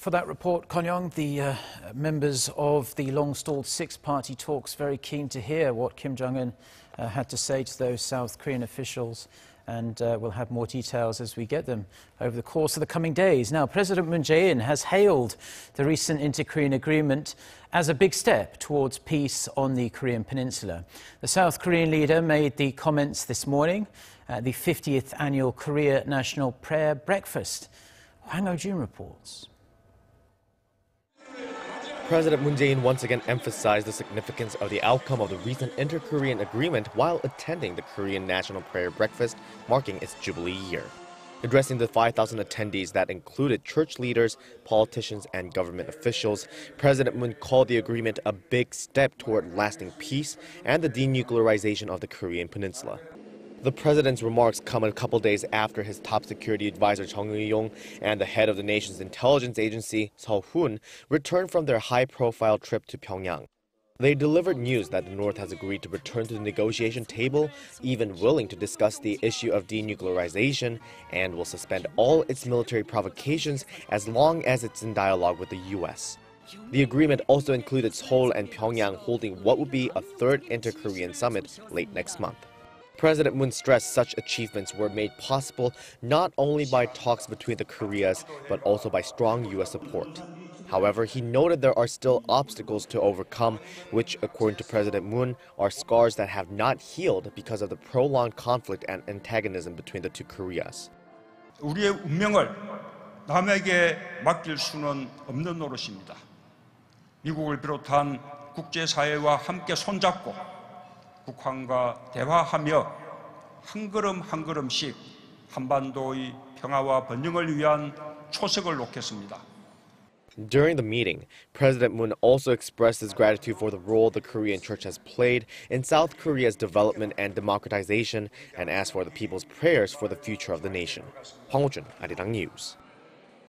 For that report, Konyong, the members of the long-stalled six-party talks very keen to hear what Kim Jong-un had to say to those South Korean officials, and we'll have more details as we get them over the course of the coming days. Now, President Moon Jae-in has hailed the recent inter-Korean agreement as a big step towards peace on the Korean peninsula. The South Korean leader made the comments this morning at the 50th annual Korea National Prayer Breakfast. Hwang Ho-jun reports. President Moon Jae-in once again emphasized the significance of the outcome of the recent inter-Korean agreement while attending the Korean National Prayer Breakfast, marking its Jubilee year. Addressing the 5,000 attendees that included church leaders, politicians, and government officials, President Moon called the agreement a big step toward lasting peace and the denuclearization of the Korean peninsula. The president's remarks come a couple days after his top security advisor Chung Eui-yong and the head of the nation's intelligence agency, Seo Hoon, returned from their high-profile trip to Pyongyang. They delivered news that the North has agreed to return to the negotiation table, even willing to discuss the issue of denuclearization, and will suspend all its military provocations as long as it's in dialogue with the U.S. The agreement also included Seoul and Pyongyang holding what would be a third inter-Korean summit late next month. President Moon stressed such achievements were made possible not only by talks between the Koreas, but also by strong U.S. support. However, he noted there are still obstacles to overcome, which, according to President Moon, are scars that have not healed because of the prolonged conflict and antagonism between the two Koreas. 우리의 운명을 남에게 맡길 수는 없는 노릇입니다. 미국을 비롯한 국제사회와 함께 손잡고 북한과 대화하며 한 걸음 한 걸음씩 한반도의 평화와 번영을 위한 초석을 놓겠습니다. During the meeting, President Moon also expressed his gratitude for the role the Korean Church has played in South Korea's development and democratization and asked for the people's prayers for the future of the nation. Hwang Ho-jun, Arirang News.